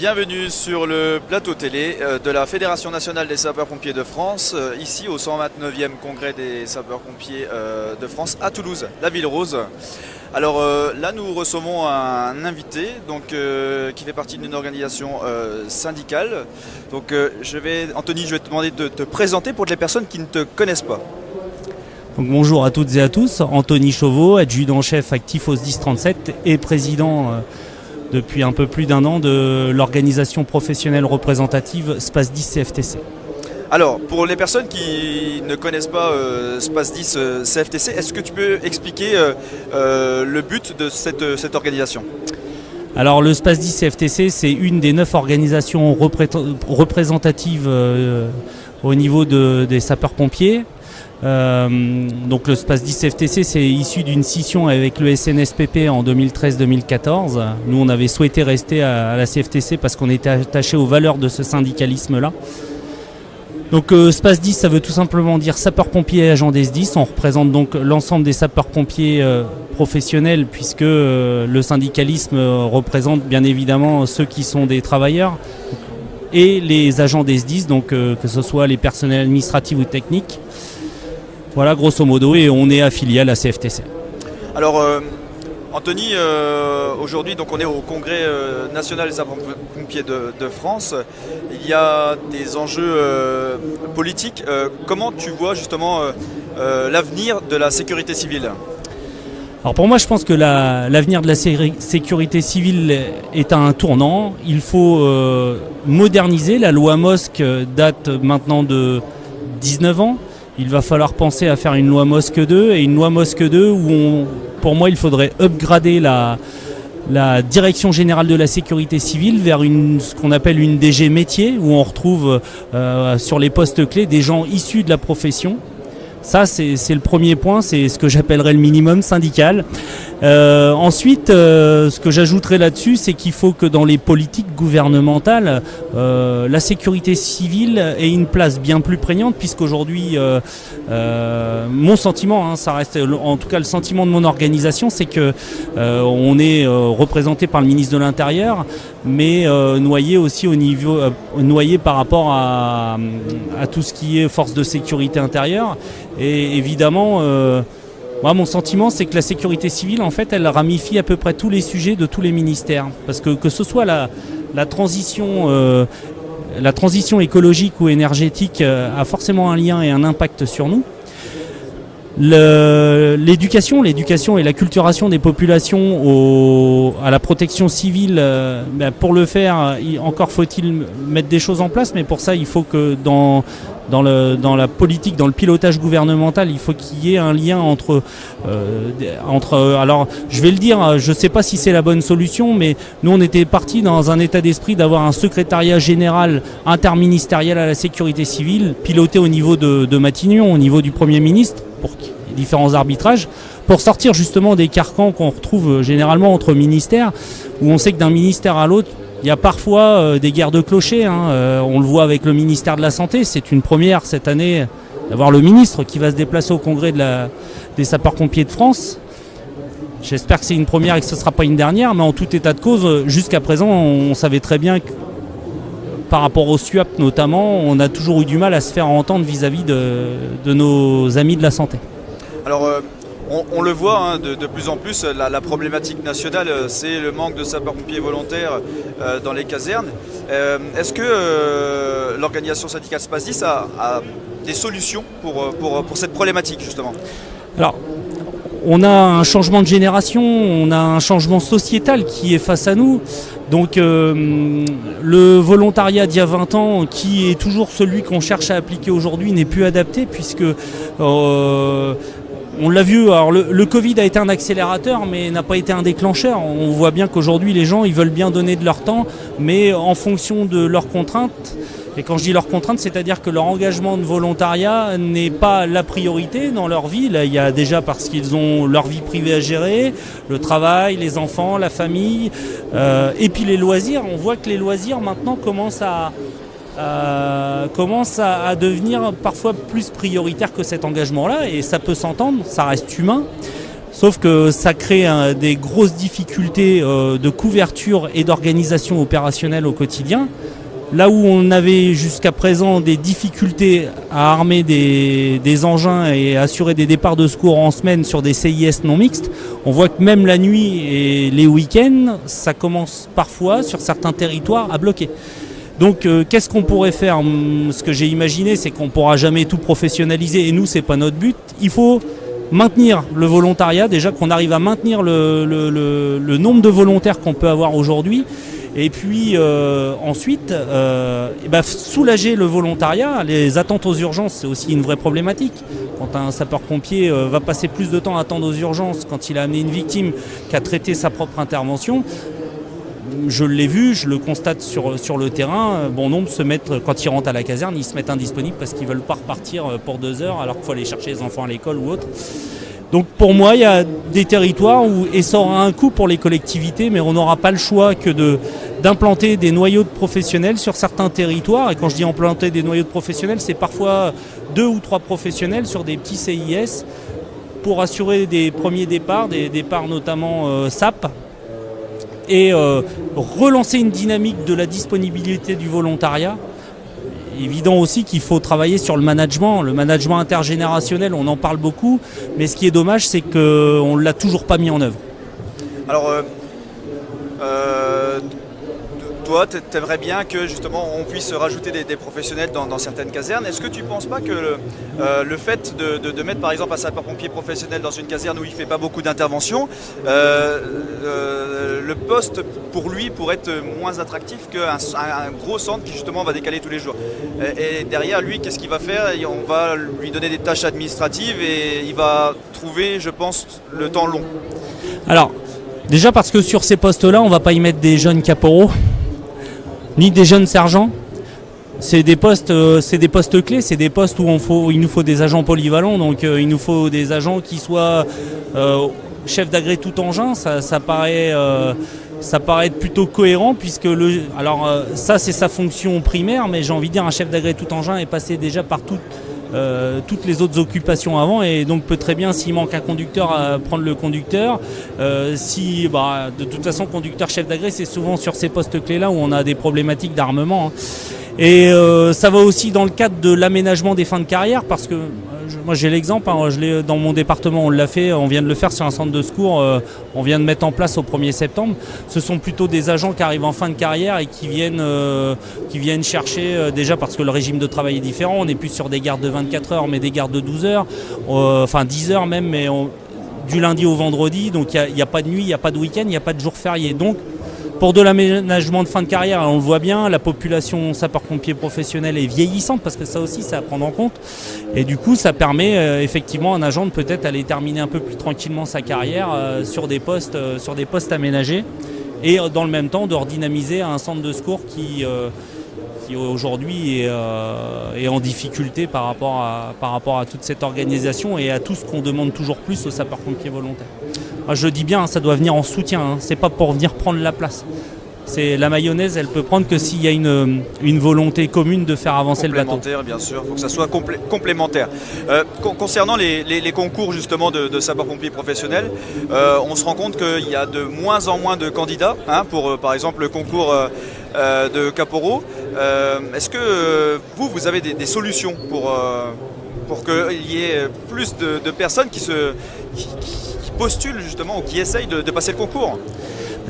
Bienvenue sur le plateau télé de la Fédération nationale des sapeurs-pompiers de France, ici au 129e congrès des sapeurs-pompiers de France à Toulouse, la Ville Rose. Alors là nous recevons un invité qui fait partie d'une organisation syndicale. Donc Anthony, je vais te demander de te présenter pour les personnes qui ne te connaissent pas. Donc, bonjour à toutes et à tous, Anthony Chauveau, adjudant-chef actif au SDIS 37 et président depuis un peu plus d'un an de l'organisation professionnelle représentative SPASDIS CFTC. Alors, pour les personnes qui ne connaissent pas SPASDIS CFTC, est-ce que tu peux expliquer le but de cette organisation ? Alors, le SPASDIS CFTC, c'est une des 9 organisations représentatives au niveau des sapeurs-pompiers. Donc le SPASDIS CFTC, c'est issu d'une scission avec le SNSPP en 2013-2014. Nous, on avait souhaité rester à la CFTC parce qu'on était attaché aux valeurs de ce syndicalisme-là. Donc SPASDIS, ça veut tout simplement dire sapeurs-pompiers et agents des SDIS. On représente donc l'ensemble des sapeurs-pompiers professionnels, puisque le syndicalisme représente bien évidemment ceux qui sont des travailleurs et les agents des SDIS, donc que ce soit les personnels administratifs ou techniques. Voilà, grosso modo, et on est affilié à la CFTC. Alors, Anthony, aujourd'hui, donc on est au Congrès national des sapeurs-pompiers de France. Il y a des enjeux politiques. Comment tu vois justement l'avenir de la sécurité civile ? Alors pour moi, je pense que l'avenir de la sécurité civile est à un tournant. Il faut moderniser. La loi MOSC date maintenant de 19 ans. Il va falloir penser à faire une loi MOSC 2 et une loi MOSC 2 où pour moi il faudrait upgrader la direction générale de la sécurité civile vers ce qu'on appelle une DG métier, où on retrouve sur les postes clés des gens issus de la profession. Ça c'est le premier point, c'est ce que j'appellerais le minimum syndical. Ensuite, ce que j'ajouterais là-dessus, c'est qu'il faut que dans les politiques gouvernementales, la sécurité civile ait une place bien plus prégnante, puisqu'aujourd'hui, mon sentiment, ça reste en tout cas le sentiment de mon organisation, c'est que on est représenté par le ministre de l'Intérieur, mais noyé aussi noyé par rapport à tout ce qui est force de sécurité intérieure. Et évidemment, moi, mon sentiment, c'est que la sécurité civile, en fait, elle ramifie à peu près tous les sujets de tous les ministères. Parce que ce soit la transition écologique ou énergétique a forcément un lien et un impact sur nous. L'éducation et l'acculturation des populations à la protection civile, pour le faire, encore faut-il mettre des choses en place, mais pour ça, il faut que dans la politique, dans le pilotage gouvernemental, il faut qu'il y ait un lien entre alors je vais le dire, je ne sais pas si c'est la bonne solution, mais nous on était partis dans un état d'esprit d'avoir un secrétariat général interministériel à la sécurité civile, piloté au niveau de Matignon, au niveau du Premier ministre, pour différents arbitrages, pour sortir justement des carcans qu'on retrouve généralement entre ministères, où on sait que d'un ministère à l'autre, il y a parfois des guerres de clochers, on le voit avec le ministère de la Santé. C'est une première cette année d'avoir le ministre qui va se déplacer au congrès des sapeurs-pompiers de France. J'espère que c'est une première et que ce ne sera pas une dernière, mais en tout état de cause, jusqu'à présent, on savait très bien que par rapport au SUAP notamment, on a toujours eu du mal à se faire entendre vis-à-vis de nos amis de la santé. Alors, on le voit de plus en plus, la problématique nationale, c'est le manque de sapeurs-pompiers volontaires dans les casernes. Est-ce que l'organisation syndicale SPASDIS a des solutions pour cette problématique justement ? Alors, on a un changement de génération, on a un changement sociétal qui est face à nous. Donc le volontariat d'il y a 20 ans, qui est toujours celui qu'on cherche à appliquer aujourd'hui, n'est plus adapté, puisque on l'a vu, alors le Covid a été un accélérateur mais n'a pas été un déclencheur. On voit bien qu'aujourd'hui les gens ils veulent bien donner de leur temps, mais en fonction de leurs contraintes. Et quand je dis leurs contraintes, c'est-à-dire que leur engagement de volontariat n'est pas la priorité dans leur vie. Là, il y a déjà parce qu'ils ont leur vie privée à gérer, le travail, les enfants, la famille, et puis les loisirs. On voit que les loisirs maintenant commencent à devenir parfois plus prioritaires que cet engagement-là, et ça peut s'entendre, ça reste humain. Sauf que ça crée des grosses difficultés de couverture et d'organisation opérationnelle au quotidien. Là où on avait jusqu'à présent des difficultés à armer des engins et assurer des départs de secours en semaine sur des CIS non mixtes, on voit que même la nuit et les week-ends, ça commence parfois sur certains territoires à bloquer. Donc qu'est-ce qu'on pourrait faire ? Ce que j'ai imaginé, c'est qu'on ne pourra jamais tout professionnaliser et nous, c'est pas notre but. Il faut maintenir le volontariat, déjà qu'on arrive à maintenir le nombre de volontaires qu'on peut avoir aujourd'hui. Et puis ensuite, soulager le volontariat. Les attentes aux urgences, c'est aussi une vraie problématique. Quand un sapeur-pompier va passer plus de temps à attendre aux urgences quand il a amené une victime qu'à traiter sa propre intervention, je l'ai vu, je le constate sur le terrain, bon nombre se mettent, quand ils rentrent à la caserne, ils se mettent indisponibles parce qu'ils ne veulent pas repartir pour 2 heures alors qu'il faut aller chercher les enfants à l'école ou autre. Donc pour moi, il y a des territoires où, et ça aura un coût pour les collectivités, mais on n'aura pas le choix que d'implanter des noyaux de professionnels sur certains territoires. Et quand je dis implanter des noyaux de professionnels, c'est parfois 2 ou 3 professionnels sur des petits CIS pour assurer des premiers départs, des départs notamment SAP, et relancer une dynamique de la disponibilité du volontariat. Évident aussi qu'il faut travailler sur le management intergénérationnel, on en parle beaucoup, mais ce qui est dommage, c'est qu'on ne l'a toujours pas mis en œuvre. Alors, toi, tu aimerais bien que justement on puisse rajouter des professionnels dans certaines casernes. Est-ce que tu ne penses pas que le fait de mettre par exemple un sapeur-pompier professionnel dans une caserne où il ne fait pas beaucoup d'interventions, le poste pour lui pourrait être moins attractif qu'un gros centre qui justement va décaler tous les jours. Et derrière lui, qu'est-ce qu'il va faire ? On va lui donner des tâches administratives et il va trouver, je pense, le temps long. Alors, déjà parce que sur ces postes-là, on ne va pas y mettre des jeunes caporaux, ni des jeunes sergents. C'est des postes clés, c'est des postes où il nous faut des agents polyvalents, donc il nous faut des agents qui soient chefs d'agré tout engin. Ça paraît être plutôt cohérent puisque ça c'est sa fonction primaire, mais j'ai envie de dire un chef d'agré tout engin est passé déjà par toutes les autres occupations avant et donc peut très bien, s'il manque un conducteur, à prendre le conducteur. De toute façon, conducteur chef d'agré, c'est souvent sur ces postes clés là où on a des problématiques d'armement. Et ça va aussi dans le cadre de l'aménagement des fins de carrière parce que moi j'ai l'exemple, dans mon département on l'a fait, on vient de le faire sur un centre de secours, on vient de mettre en place au 1er septembre. Ce sont plutôt des agents qui arrivent en fin de carrière et qui viennent chercher, déjà parce que le régime de travail est différent, on n'est plus sur des gardes de 24 heures mais des gardes de 12 heures, 10 heures même, mais du lundi au vendredi, donc il n'y a pas de nuit, il n'y a pas de week-end, il n'y a pas de jour férié. Donc pour de l'aménagement de fin de carrière, on le voit bien, la population sapeur-pompier professionnel est vieillissante parce que ça aussi, c'est à prendre en compte. Et du coup, ça permet effectivement à un agent de peut-être aller terminer un peu plus tranquillement sa carrière sur des postes aménagés et dans le même temps de redynamiser un centre de secours qui aujourd'hui est en difficulté par rapport à toute cette organisation et à tout ce qu'on demande toujours plus aux sapeurs-pompiers volontaires. Moi, je dis bien, ça doit venir en soutien, c'est pas pour venir prendre la place. La mayonnaise, elle peut prendre que s'il y a une volonté commune de faire avancer le bateau. Complémentaire, bien sûr, il faut que ça soit complémentaire. Concernant les concours justement de sapeurs-pompiers professionnels, on se rend compte qu'il y a de moins en moins de candidats pour par exemple le concours de caporaux. Est-ce que vous avez des solutions pour qu'il y ait plus de personnes qui postulent justement ou qui essayent de passer le concours ?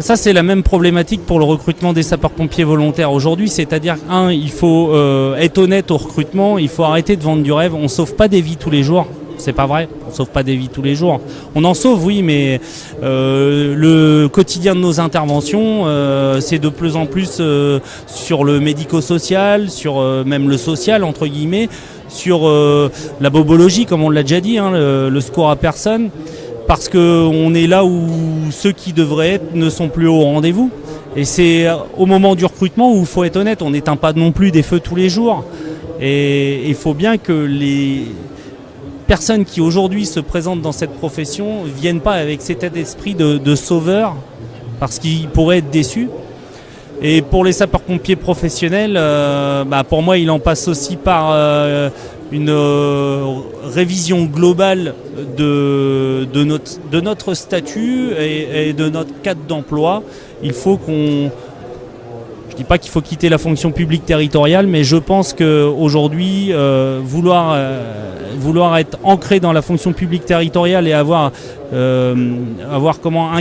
Ça, c'est la même problématique pour le recrutement des sapeurs-pompiers volontaires aujourd'hui, c'est-à-dire, il faut être honnête au recrutement, il faut arrêter de vendre du rêve, on ne sauve pas des vies tous les jours. C'est pas vrai, on ne sauve pas des vies tous les jours. On en sauve, oui, mais le quotidien de nos interventions, c'est de plus en plus sur le médico-social, sur même le social, entre guillemets, sur la bobologie, comme on l'a déjà dit, le secours à personne, parce qu'on est là où ceux qui devraient être ne sont plus au rendez-vous. Et c'est au moment du recrutement où il faut être honnête, on n'éteint pas non plus des feux tous les jours. Et il faut bien que les personnes qui aujourd'hui se présentent dans cette profession ne viennent pas avec cet état d'esprit de sauveur, parce qu'ils pourraient être déçus. Et pour les sapeurs-pompiers professionnels, pour moi, il en passe aussi par révision globale de notre statut et de notre cadre d'emploi. Il faut qu'on... Je ne dis pas qu'il faut quitter la fonction publique territoriale, mais je pense qu'aujourd'hui, vouloir être ancré dans la fonction publique territoriale et avoir comment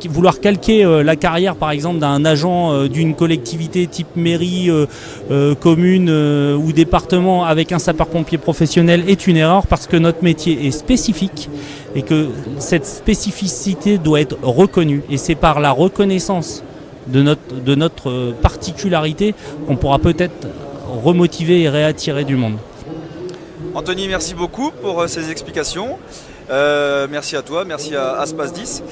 vouloir calquer la carrière par exemple d'un agent d'une collectivité type mairie, commune ou département avec un sapeur-pompier professionnel est une erreur, parce que notre métier est spécifique et que cette spécificité doit être reconnue, et c'est par la reconnaissance de notre particularité qu'on pourra peut-être remotiver et réattirer du monde. Anthony, merci beaucoup pour ces explications. Merci à toi, merci à Space 10.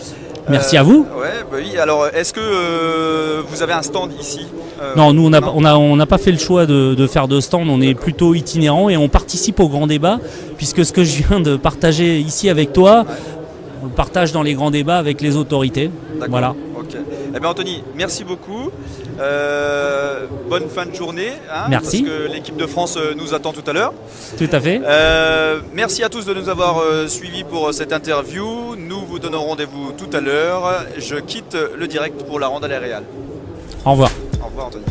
Merci à vous. Ouais, bah oui. Alors, est-ce que vous avez un stand ici? Non, nous on n'a pas fait le choix de faire de stand. On est plutôt itinérant et on participe au grand débat, puisque ce que je viens de partager ici avec toi, on le partage dans les grands débats avec les autorités. D'accord. Voilà. Ok. Eh bien Anthony, merci beaucoup. Bonne fin de journée. Merci. Parce que l'équipe de France nous attend tout à l'heure. Tout à fait. Merci à tous de nous avoir suivis pour cette interview. Nous vous donnons rendez-vous tout à l'heure. Je quitte le direct pour la Randonnée Réal. Au revoir. Au revoir Anthony.